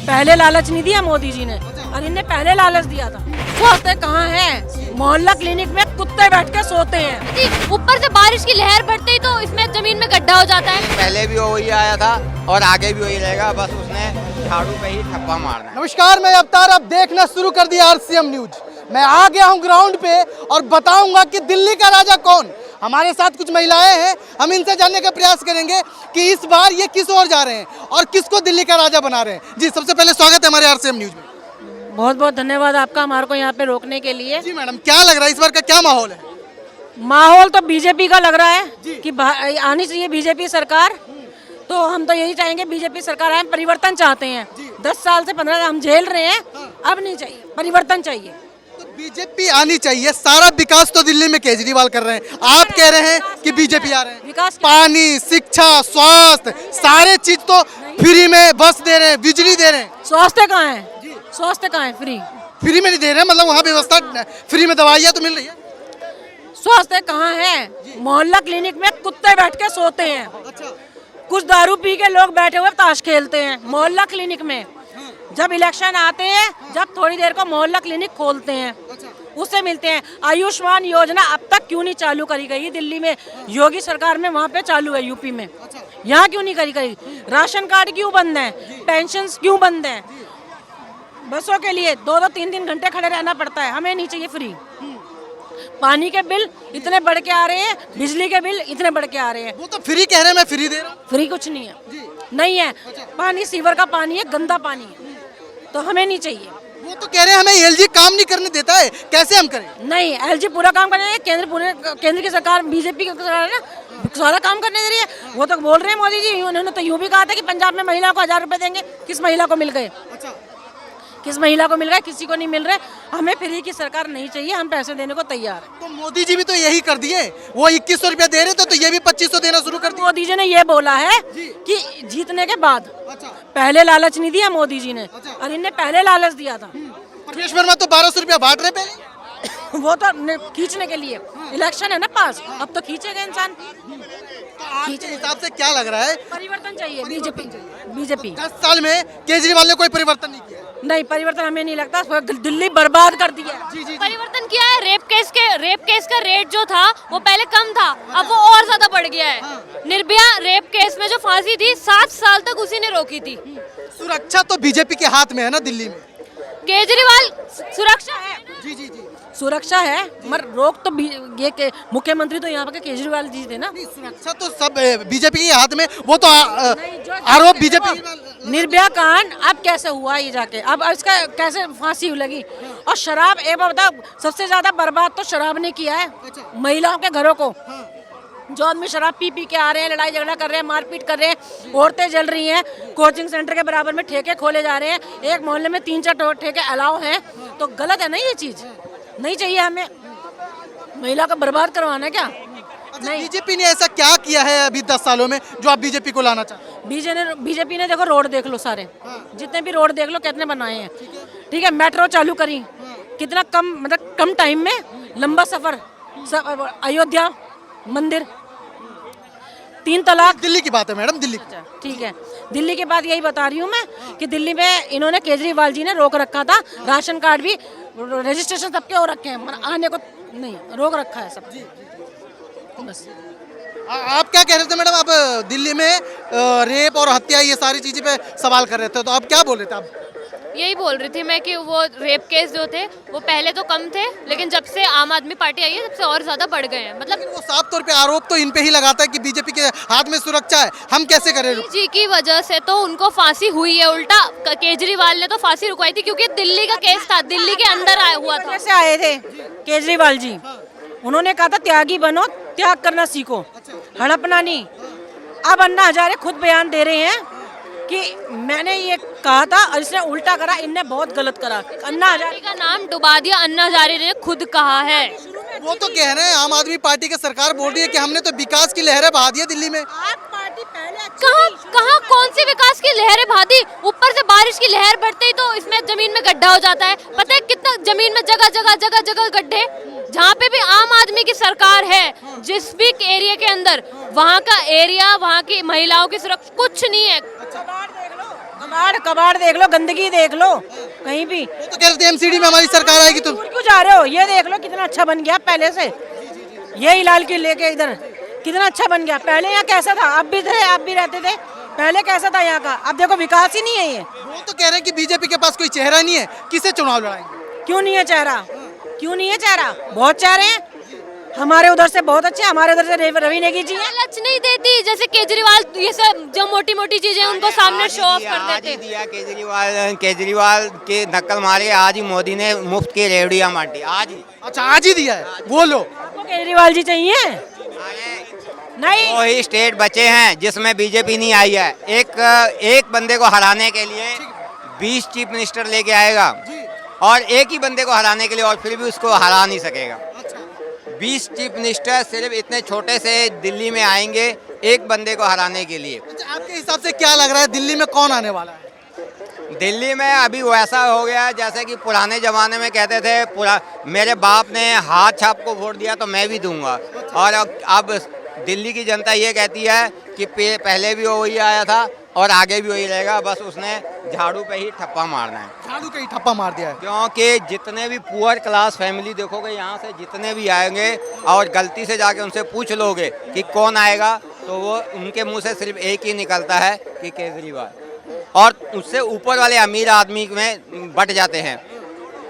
पहले लालच नहीं दिया मोदी जी ने, और इनने पहले लालच दिया था। सोते कहाँ है? मोहल्ला क्लिनिक में कुत्ते बैठ के सोते हैं। ऊपर से बारिश की लहर बढ़ते ही तो इसमें जमीन में गड्ढा हो जाता है। पहले भी वही आया था और आगे भी वही रहेगा, बस उसने झाड़ू पे ही ठप्पा मारना है। नमस्कार, मैं अवतार, अब देखना शुरू कर दिया आरसीएम न्यूज। मैं आ गया हूं ग्राउंड पे और बताऊंगा कि दिल्ली का राजा कौन। हमारे साथ कुछ महिलाएं हैं, हम इनसे जानने का प्रयास करेंगे कि इस बार ये किस ओर जा रहे हैं और किसको दिल्ली का राजा बना रहे हैं। जी, सबसे पहले स्वागत है हमारे आरसीएम न्यूज में। बहुत बहुत धन्यवाद आपका हमारे को यहाँ पे रोकने के लिए। जी मैडम, क्या लग रहा है इस बार का क्या माहौल है? माहौल तो बीजेपी का लग रहा है कि आनी चाहिए बीजेपी सरकार। तो हम तो यही चाहेंगे बीजेपी सरकार आए, परिवर्तन चाहते हैं। 10 साल से 15 हम झेल रहे हैं, अब नहीं चाहिए, परिवर्तन चाहिए। तो बीजेपी आनी चाहिए। सारा विकास तो दिल्ली में केजरीवाल कर रहे हैं, आप कह रहे हैं कि बीजेपी आ रहे हैं। विकास पानी, शिक्षा, स्वास्थ्य, सारे चीज तो फ्री में, बस दे रहे हैं, बिजली दे रहे हैं। स्वास्थ्य कहाँ है? स्वास्थ्य कहाँ है? फ्री में नहीं दे रहे हैं, मतलब वहाँ व्यवस्था फ्री में दवाइयाँ तो मिल रही है। स्वास्थ्य कहाँ है? मोहल्ला क्लिनिक में कुत्ते बैठ के सोते हैं। अच्छा, कुछ दारू पी के लोग बैठे हुए ताश खेलते हैं मोहल्ला क्लिनिक में। जब इलेक्शन आते हैं, जब थोड़ी देर को मोहल्ला क्लिनिक खोलते हैं, उससे मिलते हैं। आयुष्मान योजना अब तक क्यों नहीं चालू करी गई दिल्ली में? योगी सरकार में वहाँ पे चालू है, यूपी में। यहाँ क्यों नहीं करी गई? राशन कार्ड क्यों बंद है? पेंशन क्यों बंद है? बसों के लिए 2-2, 3-3 घंटे खड़े रहना पड़ता है। हमें नहीं चाहिए फ्री। पानी के बिल इतने बढ़ के आ रहे हैं, बिजली के बिल इतने बढ़ के आ रहे हैं। वो तो फ्री कह रहे हैं, मैं फ्री दे रहा हूँ। फ्री कुछ नहीं है, नहीं है। पानी सीवर का पानी है, गंदा पानी है, तो हमें नहीं चाहिए। वो तो कह रहे हैं हमें एलजी काम नहीं करने देता है, कैसे हम करें? नहीं, एलजी पूरा काम करने दे, केंद्र की सरकार बीजेपी की सरकार है ना, सारा काम करने दे रही है। वो तो बोल रहे हैं मोदी जी, उन्होंने तो यूं भी कहा था कि पंजाब में महिला को 1000 रुपए देंगे। किस महिला को मिल गए? किस महिला को मिल रहा है? किसी को नहीं मिल रहा है। हमें फ्री की सरकार नहीं चाहिए, हम पैसे देने को तैयार हैं। तो मोदी जी भी तो यही कर दिए, वो 2100 रुपया दे रहे थे, तो ये भी 2500 देना शुरू कर दिया। मोदी जी ने ये बोला है कि जीतने के बाद। पहले लालच नहीं दिया मोदी जी ने, और इनने पहले लालच दिया था। परमेश वर्मा तो 1200 रुपया बांट रहे पहले। वो तो खींचने के लिए, इलेक्शन है ना पास, अब तो खींचेगा इंसान। आपके हिसाब से क्या लग रहा है? परिवर्तन चाहिए बीजेपी। 10 साल में केजरीवाल ने कोई परिवर्तन नहीं किया। नहीं, परिवर्तन हमें नहीं लगता। दिल्ली बर्बाद कर दिया। परिवर्तन किया है। रेप केस का रेट जो था वो पहले कम था, अब वो और ज्यादा बढ़ गया है। निर्भया रेप केस में जो फांसी थी 7 साल तक उसी ने रोकी थी। सुरक्षा तो बीजेपी के हाथ में है ना दिल्ली में। केजरीवाल सुरक्षा है। जी, सुरक्षा है, मगर रोक तो ये मुख्यमंत्री तो यहाँ पे केजरीवाल जी थे ना। सुरक्षा तो सब बीजेपी के हाथ में। वो तो आरोप बीजेपी। निर्भया कांड अब कैसे हुआ ये जाके, अब इसका कैसे फांसी लगी? और शराब, एक बार बताओ, सबसे ज्यादा बर्बाद तो शराब ने किया है महिलाओं के घरों को। जो आदमी शराब पी के आ रहे हैं, लड़ाई झगड़ा कर रहे हैं, मारपीट कर रहे हैं, औरतें जल रही हैं, कोचिंग सेंटर के बराबर में ठेके खोले जा रहे हैं, एक मोहल्ले में 3-4 ठेके अलाउ हैं, तो गलत है ना ये चीज। नहीं चाहिए हमें महिला को बर्बाद करवाना क्या? नहीं। बीजेपी ने ऐसा क्या किया है अभी 10 सालों में जो आप बीजेपी को लाना चाहते हैं? बीजेपी ने देखो, रोड देख लो, सारे जितने भी रोड देख लो कितने बनाए हैं। ठीक है, मेट्रो चालू करी, कितना कम, मतलब कम टाइम में लंबा सफर। अयोध्या मंदिर, 3 तलाक। दिल्ली की बात है मैडम, दिल्ली। ठीक है, दिल्ली की बात यही बता रही हूँ मैं कि दिल्ली में इन्होंने, केजरीवाल जी ने रोक रखा था। राशन कार्ड भी, रजिस्ट्रेशन सबके हो रखे हैं, मगर आने को नहीं, रोक रखा है सब। बस। आप क्या कह रहे थे मैडम? आप दिल्ली में रेप और हत्या, ये सारी चीजें पे सवाल कर रहे थे, तो आप क्या बोल रहे थे? आप यही बोल रही थी मैं कि वो रेप केस जो थे वो पहले तो कम थे, लेकिन जब से आम आदमी पार्टी आई है तब से और ज्यादा बढ़ गए हैं। मतलब वो साफ तौर पे आरोप तो इन पे ही लगाता है कि बीजेपी के हाथ में सुरक्षा है, हम कैसे करें? जी की वजह से तो उनको फांसी हुई है। उल्टा केजरीवाल ने तो फांसी रुकवाई थी, क्योंकि दिल्ली का केस था, दिल्ली के अंदर आया हुआ था। कैसे आए थे केजरीवाल जी? उन्होंने कहा था त्यागी बनो, त्याग करना सीखो, हड़पना नहीं। अब अन्ना हजारे खुद बयान दे रहे हैं कि मैंने ये कहा था और इसने उल्टा करा, इनने बहुत गलत करा। अन्ना हजारे का नाम डुबा दिया, अन्ना हजारे ने खुद कहा है। वो तो कह रहे हैं आम आदमी पार्टी की सरकार बोल रही है कि हमने तो विकास की लहरें बहा दी है दिल्ली में। आप पार्टी पहले कहाँ कौन सी विकास की लहरें बहा दी? ऊपर से बारिश की लहर बढ़ते ही तो इसमें जमीन में गड्ढा हो जाता है। पता है कितना जमीन में जगह गड्ढे। जहाँ पे भी आम आदमी की सरकार है, जिस भी एरिया के अंदर, वहाँ का एरिया, वहाँ की महिलाओं की सुरक्षा कुछ नहीं है। कबाड़ देख लो, गंदगी देख लो कहीं भी। वो तो कह रहे थे एमसीडी में हमारी सरकार आएगी तो दूर क्यों जा रहे हो? ये देख लो कितना अच्छा बन गया पहले से। ये हिलाल की लेके इधर कितना अच्छा बन गया। पहले यहाँ कैसा था? अब भी थे, आप भी रहते थे। पहले कैसा था यहाँ का? अब देखो विकास ही नहीं है ये। वो तो कह रहे हैं कि बीजेपी के पास कोई चेहरा नहीं है, किसे चुनाव लड़ाएंगे? क्यों नहीं है चेहरा? क्यों नहीं है चेहरा? बहुत चेहरे हैं हमारे उधर से, बहुत अच्छे। हमारे उधर से रवि नेगी जी हैं। लालच नहीं देती जैसे केजरीवाल, ये सब जो मोटी मोटी चीजें उनको सामने शो ऑफ कर आज देते। ही दिया केजरीवाल के नकल मारे। आज ही मोदी ने मुफ्त की रेवड़ियां बांटी, आज ही। अच्छा, आज ही दिया है, बोलो। आपको केजरीवाल जी चाहिए? नहीं, वो ही स्टेट बचे हैं जिसमें बीजेपी नहीं आई है। एक बंदे को हराने के लिए 20 चीफ मिनिस्टर लेके आएगा, और एक ही बंदे को हराने के लिए, और फिर भी उसको हरा नहीं सकेगा। 20 चीफ मिनिस्टर सिर्फ इतने छोटे से दिल्ली में आएंगे एक बंदे को हराने के लिए। अच्छा, आपके हिसाब से क्या लग रहा है दिल्ली में कौन आने वाला है? दिल्ली में अभी वैसा हो गया है जैसे कि पुराने ज़माने में कहते थे, मेरे बाप ने हाथ छाप को वोट दिया तो मैं भी दूंगा। और अब दिल्ली की जनता ये कहती है कि पहले भी वही आया था और आगे भी वही रहेगा, बस उसने झाड़ू पे ही ठप्पा मारना है। झाड़ू का ही ठप्पा मार दिया है। क्योंकि जितने भी पुअर क्लास फैमिली देखोगे यहाँ से, जितने भी आएंगे और गलती से जाके उनसे पूछ लोगे कि कौन आएगा, तो वो उनके मुंह से सिर्फ एक ही निकलता है कि केजरीवाल। और उससे ऊपर वाले अमीर आदमी में बट जाते हैं,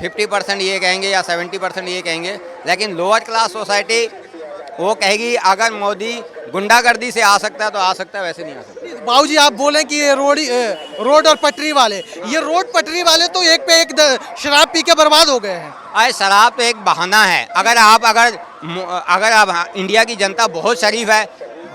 50% ये कहेंगे या 70% ये कहेंगे, लेकिन लोअर क्लास सोसाइटी वो कहेगी अगर मोदी गुंडागर्दी से आ सकता है तो आ सकता है, वैसे नहीं आ सकता। बाबूजी, आप बोलें कि ये रोड और पटरी वाले, ये रोड पटरी वाले तो एक पे एक शराब पी के बर्बाद हो गए हैं। अरे शराब तो एक बहाना है। अगर आप इंडिया की जनता बहुत शरीफ है,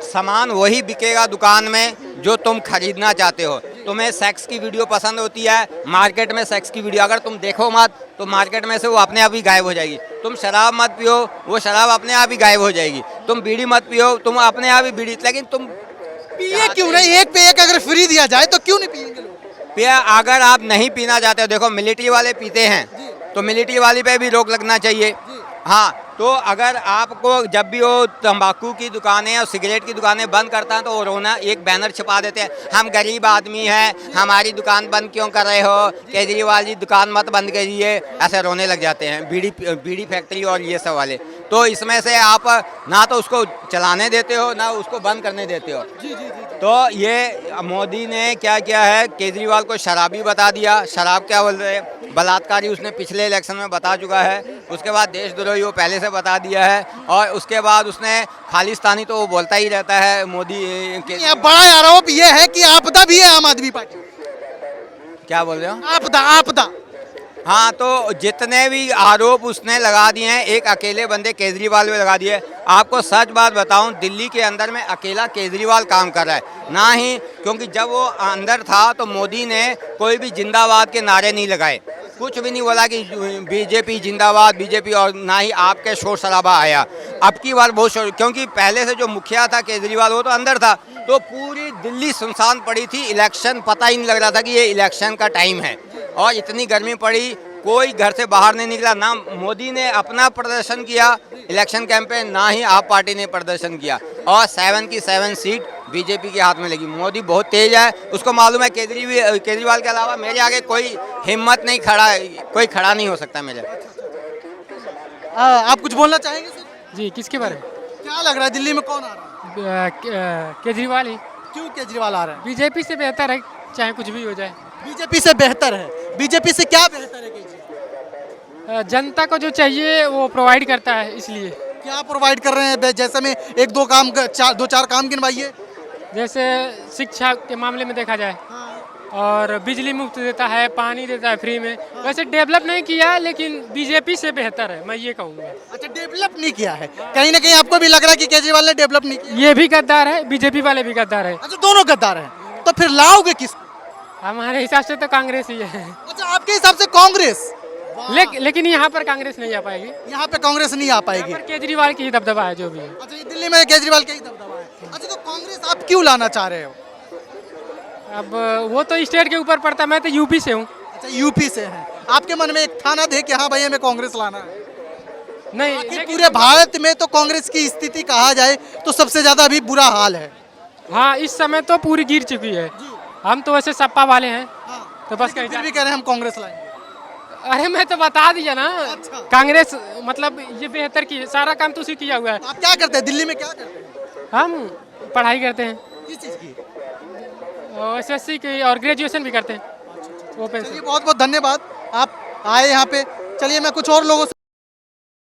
सामान वही बिकेगा दुकान में जो तुम खरीदना चाहते हो। तुम्हें सेक्स की वीडियो पसंद होती है, मार्केट में सेक्स की वीडियो अगर तुम देखो मत तो मार्केट में से वो अपने आप ही गायब हो जाएगी। तुम शराब मत पियो, वो शराब अपने आप ही गायब हो जाएगी। तुम बीड़ी मत पियो, तुम अपने आप ही बीड़ी, लेकिन तुम पिए क्यों नहीं? एक पे एक अगर फ्री दिया जाए तो क्यों नहीं पिएंगे लोग? पिया। अगर आप नहीं पीना चाहते हो, देखो मिलिट्री वाले पीते हैं तो मिलिट्री वाले पे भी रोक लगना चाहिए। हाँ, तो अगर आपको जब भी वो तंबाकू की दुकानें और सिगरेट की दुकानें बंद करता है तो वो रोना एक बैनर छपा देते हैं, हम गरीब आदमी हैं, हमारी दुकान बंद क्यों कर रहे हो, केजरीवाल जी दुकान मत बंद करिए, ऐसे रोने लग जाते हैं बीड़ी फैक्ट्री और ये सब वाले। तो इसमें से आप ना तो उसको चलाने देते हो ना उसको बंद करने देते हो। तो ये मोदी ने क्या किया है, केजरीवाल को शराबी बता दिया। शराब क्या बोल रहे हैं, बलात्कारी उसने पिछले इलेक्शन में बता चुका है। उसके बाद देशद्रोही वो पहले से बता दिया है, और उसके बाद उसने खालिस्तानी तो वो बोलता ही रहता है मोदी के। बड़ा आरोप ये है कि आपदा भी है आम आदमी पार्टी। क्या बोल रहे हो? आपदा। हाँ, तो जितने भी आरोप उसने लगा दिए हैं एक अकेले बंदे केजरीवाल पे लगा दिए। आपको सच बात बताऊं, दिल्ली के अंदर में अकेला केजरीवाल काम कर रहा है ना ही, क्योंकि जब वो अंदर था तो मोदी ने कोई भी जिंदाबाद के नारे नहीं लगाए, कुछ भी नहीं बोला कि बीजेपी जिंदाबाद बीजेपी, और ना ही आपके शोर शराबा आया। अब की बार बहुत शोर, क्योंकि पहले से जो मुखिया था केजरीवाल वो तो अंदर था, तो पूरी दिल्ली सुनसान पड़ी थी। इलेक्शन पता ही नहीं लग रहा था कि ये इलेक्शन का टाइम है, और इतनी गर्मी पड़ी, कोई घर से बाहर नहीं निकला। ना मोदी ने अपना प्रदर्शन किया इलेक्शन कैंपेन, ना ही आप पार्टी ने प्रदर्शन किया, और 7 की 7 सीट बीजेपी के हाथ में लगी। मोदी बहुत तेज है, उसको मालूम है केजरीवाल के अलावा मेरे आगे कोई हिम्मत नहीं कोई खड़ा नहीं हो सकता मेरे। आप कुछ बोलना चाहेंगे सर? जी, किसके बारे में? क्या लग रहा है दिल्ली में कौन आ रहा है? केजरीवाल ही। क्यों केजरीवाल आ रहा है? बीजेपी से बेहतर है, चाहे कुछ भी हो जाए। बीजेपी से बेहतर है? बीजेपी से क्या बेहतर है केजरीवाल? जनता को जो चाहिए वो प्रोवाइड करता है, इसलिए। क्या प्रोवाइड कर रहे हैं? जैसे में एक दो चार काम गिनवाइए। जैसे शिक्षा के मामले में देखा जाए, और बिजली मुफ्त देता है, पानी देता है फ्री में। वैसे डेवलप नहीं किया, लेकिन बीजेपी से बेहतर है, मैं ये कहूँगा। अच्छा, डेवलप नहीं किया है। कहीं ना कहीं आपको भी लग रहा है कि केजरीवाल ने डेवलप नहीं किया? ये भी गद्दार है, बीजेपी वाले भी गद्दार है। अच्छा, दोनों गद्दार हैं, तो फिर लाओगे किस? हमारे हिसाब से तो कांग्रेस ही है। अच्छा, आपके हिसाब से कांग्रेस? लेकिन यहाँ पर कांग्रेस नहीं आ पाएगी। यहाँ पे कांग्रेस नहीं आ पाएगी। यहाँ पर केजरीवाल की ही दबदबा है जो भी है। अच्छा, ये दिल्ली में केजरीवाल का ही दबदबा है। अच्छा, तो कांग्रेस आप क्यों लाना चाह रहे हो? अब वो तो स्टेट के ऊपर पड़ता है, मैं तो यूपी से हूँ। अच्छा, यूपी से हैं। आपके मन में एक था ना कि हाँ भाई हमें कांग्रेस लाना है? नहीं, आखिर पूरे भारत में तो कांग्रेस की स्थिति कहा जाए तो सबसे ज्यादा अभी बुरा हाल है। हाँ, इस समय तो पूरी गिर चुकी है। हम तो वैसे सपा वाले हैं, तो बस लेकिन फिर भी कह रहे हैं हम कांग्रेस लाएंगे। अरे मैं तो बता दिया ना, अच्छा। कांग्रेस मतलब ये बेहतर की है, सारा काम तो उसी किया हुआ है। आप क्या करते हैं दिल्ली में, क्या करते हैं? हम पढ़ाई करते हैं, किस चीज़ की? एसएससी की, और ग्रेजुएशन भी करते हैं ओपन से। चलिए बहुत बहुत धन्यवाद, आप आए यहाँ पे। चलिए मैं कुछ और लोगों से